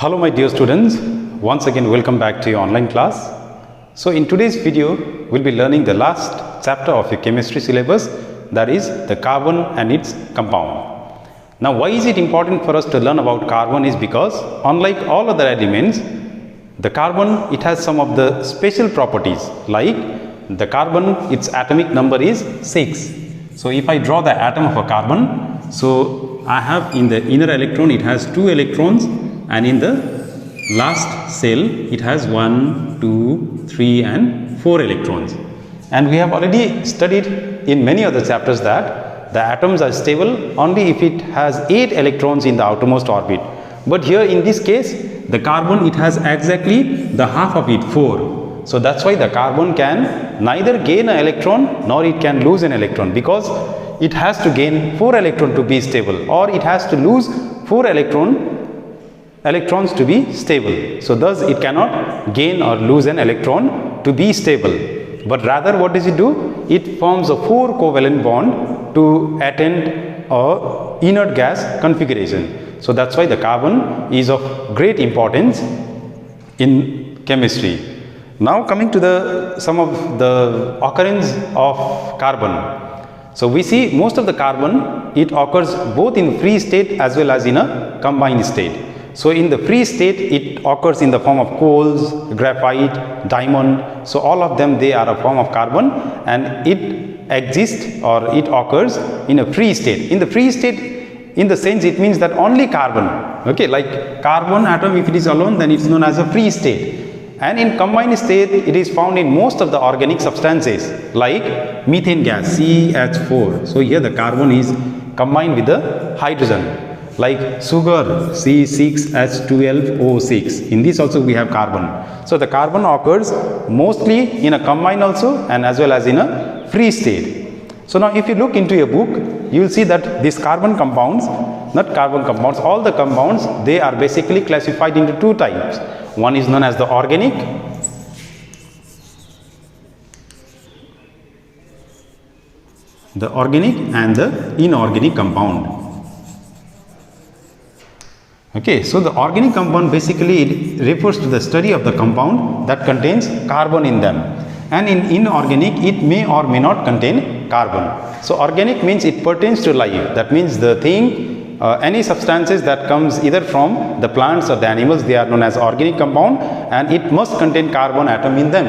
Hello my dear students, once again welcome back to your online class. So in today's video, we'll be learning the last chapter of your chemistry syllabus, that is the carbon and its compound. Now why is it important for us to learn about carbon is because unlike all other elements, the carbon, it has some of the special properties, like the carbon, its atomic number is 6. So if I draw the atom of a carbon, so I have in the inner electron, it has 2 electrons, and in the last cell it has 1, 2, 3 and 4 electrons. And we have already studied in many other chapters that the atoms are stable only if it has 8 electrons in the outermost orbit. But here in this case, the carbon, it has exactly the half of it, 4. So that's why the carbon can neither gain an electron nor it can lose an electron, because it has to gain 4 electrons to be stable, or it has to lose 4 electrons to be stable. So thus it cannot gain or lose an electron to be stable, but rather what does it do? It forms a 4 covalent bond to attend a inert gas configuration. So that's why the carbon is of great importance in chemistry. Now coming to some of the occurrence of carbon. So we see most of the carbon, it occurs both in free state as well as in a combined state. So in the free state, it occurs in the form of coals, graphite, diamond. So all of them, they are a form of carbon, and it exists or it occurs in a free state. In the free state, in the sense, it means that only carbon, okay, like carbon atom, if it is alone, then it's known as a free state. And in combined state, it is found in most of the organic substances like methane gas, CH4. So here the carbon is combined with the hydrogen. Like sugar, C6H12O6. In this also we have carbon. So the carbon occurs mostly in a combined also and as well as in a free state. So now if you look into your book, you will see that these carbon compounds, not carbon compounds, all the compounds, they are basically classified into 2 types. One is known as the organic, and the inorganic compound. Okay, so the organic compound basically it refers to the study of the compound that contains carbon in them, and in inorganic it may or may not contain carbon. So organic means it pertains to life, that means the thing, any substances that comes either from the plants or the animals, they are known as organic compound, and it must contain carbon atom in them.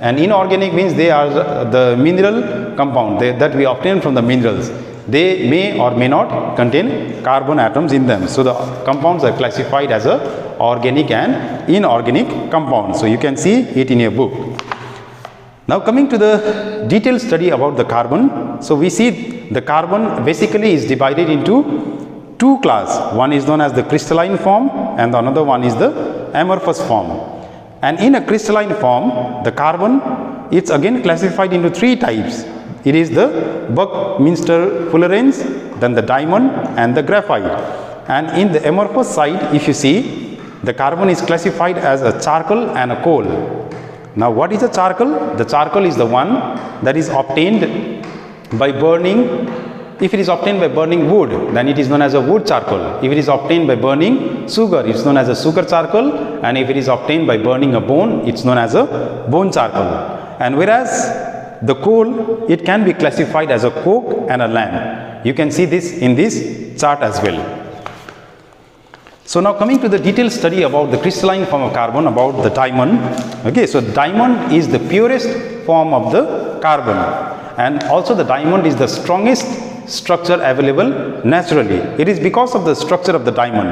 And inorganic means they are the mineral compound that we obtain from the minerals. They may or may not contain carbon atoms in them. So the compounds are classified as a organic and inorganic compounds. So you can see it in your book. Now coming to the detailed study about the carbon. So we see the carbon basically is divided into 2 classes. One is known as the crystalline form and the another one is the amorphous form. And in a crystalline form, the carbon, it's again classified into 3 types. It is the Buckminster Fullerenes, then the diamond and the graphite. And in the amorphous side, if you see, the carbon is classified as a charcoal and a coal. Now what is a charcoal? The charcoal is the one that is obtained by burning. If it is obtained by burning wood, then it is known as a wood charcoal. If it is obtained by burning sugar, it is known as a sugar charcoal. And if it is obtained by burning a bone, it's known as a bone charcoal. And whereas the coal, it can be classified as a coke and a lamp. You can see this in this chart as well. So now coming to the detailed study about the crystalline form of carbon, about the diamond. Okay, so diamond is the purest form of the carbon, and also the diamond is the strongest structure available naturally. It is because of the structure of the diamond.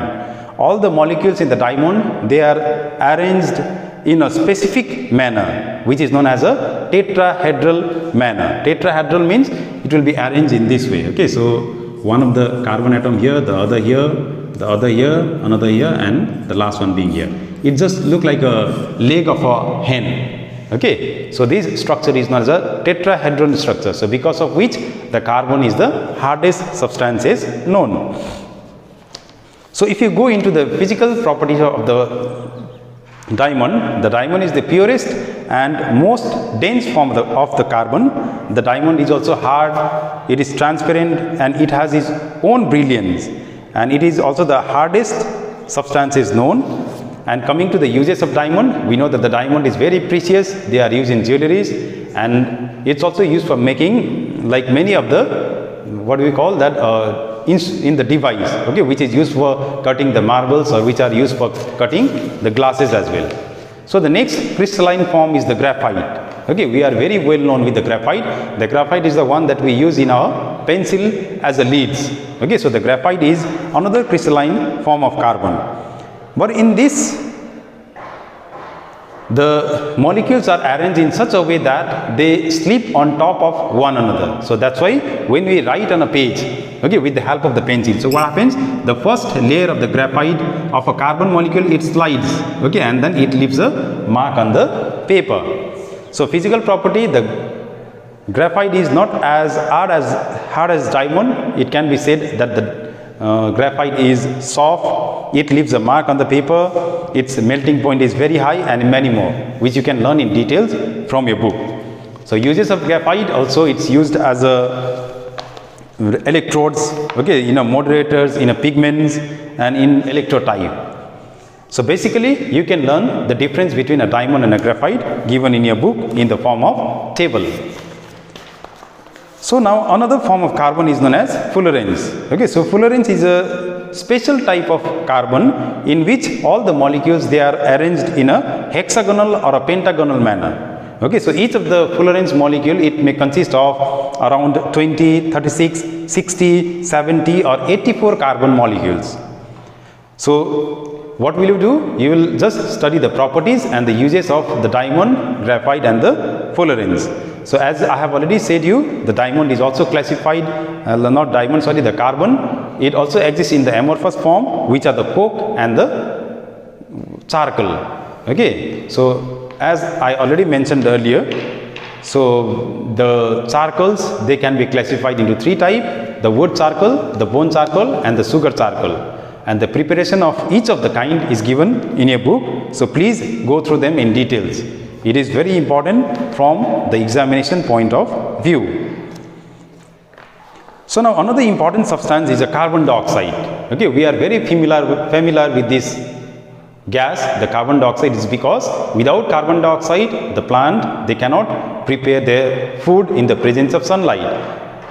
All the molecules in the diamond, they are arranged in a specific manner, which is known as a tetrahedral manner. Tetrahedral means it will be arranged in this way. Okay, so one of the carbon atom here, the other here, the other here, another here, and the last one being here. It just look like a leg of a hen. Okay, so this structure is known as a tetrahedral structure. So because of which the carbon is the hardest substances known. So if you go into the physical properties of the diamond is the purest and most dense form of the carbon. The diamond is also hard, it is transparent, and it has its own brilliance, and it is also the hardest substance is known. And coming to the uses of diamond, we know that the diamond is very precious. They are used in jewelries, and it's also used for making like many of the, what do we call that, in the device, okay, which is used for cutting the marbles, or which are used for cutting the glasses as well. So the next crystalline form is the graphite. Okay, we are very well known with the graphite. The graphite is the one that we use in our pencil as a leads. Okay, so the graphite is another crystalline form of carbon. But in this, the molecules are arranged in such a way that they sleep on top of one another. So that's why when we write on a page, okay, with the help of the pencil, so what happens, the first layer of the graphite of a carbon molecule, it slides, okay, and then it leaves a mark on the paper. So physical property, the graphite is not as hard as diamond. It can be said that the graphite is soft, it leaves a mark on the paper, its melting point is very high, and many more, which you can learn in details from your book. So uses of graphite, also it's used as a electrodes, okay, in a moderators, in a pigments, and in electrotype. So basically you can learn the difference between a diamond and a graphite given in your book in the form of table. So now another form of carbon is known as fullerenes. Okay, so fullerenes is a special type of carbon in which all the molecules, they are arranged in a hexagonal or a pentagonal manner. Okay, so each of the fullerenes molecule, it may consist of around 20, 36, 60, 70 or 84 carbon molecules. So what will you do? You will just study the properties and the uses of the diamond, graphite and the fullerenes. So as I have already said you, the diamond is also classified, not diamond, sorry, the carbon. It also exists in the amorphous form, which are the coke and the charcoal. Okay, so as I already mentioned earlier, so the charcoals, they can be classified into three types: the wood charcoal, the bone charcoal and the sugar charcoal. And the preparation of each of the kind is given in a book, so please go through them in details. It is very important from the examination point of view. So now another important substance is a carbon dioxide. Okay, we are very familiar with this gas, the carbon dioxide, is because without carbon dioxide, the plant, they cannot prepare their food in the presence of sunlight,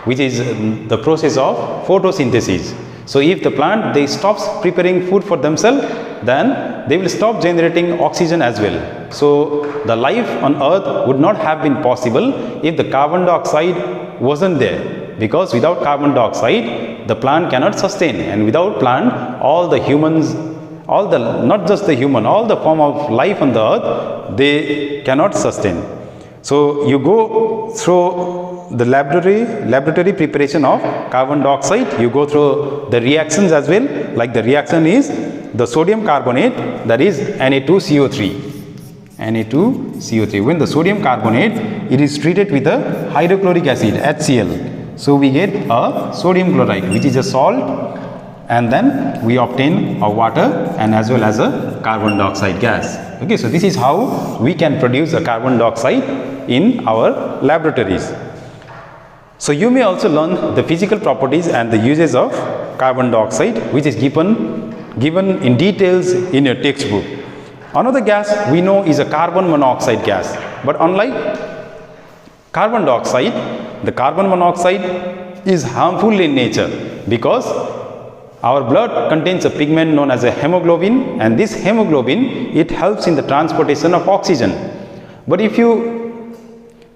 which is the process of photosynthesis. So if the plant, they stops preparing food for themselves, then they will stop generating oxygen as well. So the life on earth would not have been possible if the carbon dioxide wasn't there, because without carbon dioxide, the plant cannot sustain, and without plant, all the humans, not just the human, all the form of life on the earth, they cannot sustain. So you go through the laboratory preparation of carbon dioxide, you go through the reactions as well. Like the reaction is the sodium carbonate, that is Na2CO3. Na2CO3. When the sodium carbonate, it is treated with a hydrochloric acid, HCl. So we get a sodium chloride, which is a salt, and then we obtain a water and as well as a carbon dioxide gas. Okay, so this is how we can produce a carbon dioxide in our laboratories. So you may also learn the physical properties and the uses of carbon dioxide, which is given in details in your textbook. Another gas we know is a carbon monoxide gas. But unlike carbon dioxide, the carbon monoxide is harmful in nature, because our blood contains a pigment known as a hemoglobin, and this hemoglobin, it helps in the transportation of oxygen. But if you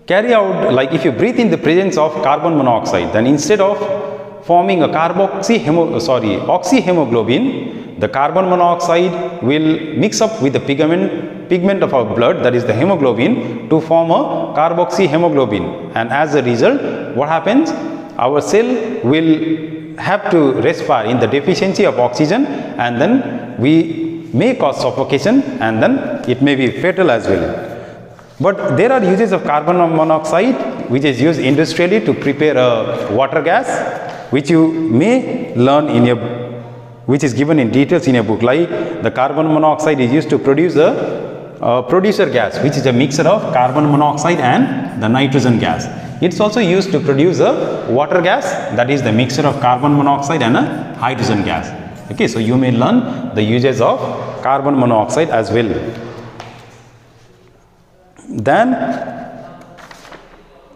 carry out, like if you breathe in the presence of carbon monoxide, then instead of forming a oxyhemoglobin, the carbon monoxide will mix up with the pigment of our blood, that is the hemoglobin, to form a carboxyhemoglobin. And as a result, what happens? Our cell will have to respire in the deficiency of oxygen, and then we may cause suffocation, and then it may be fatal as well. But there are uses of carbon monoxide which is used industrially to prepare a water gas, which you may learn in your, which is given in details in a book. Like the carbon monoxide is used to produce a producer gas, which is a mixture of carbon monoxide and the nitrogen gas. It's also used to produce a water gas, that is the mixture of carbon monoxide and a hydrogen gas. Okay, so you may learn the uses of carbon monoxide as well. Then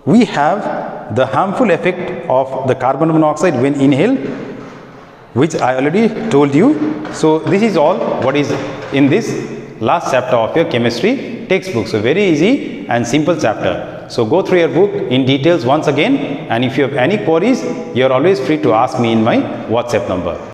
we have the harmful effect of the carbon monoxide when inhaled, which I already told you. So this is all what is in this last chapter of your chemistry textbook. So very easy and simple chapter. So go through your book in details once again, and if you have any queries, you are always free to ask me in my WhatsApp number.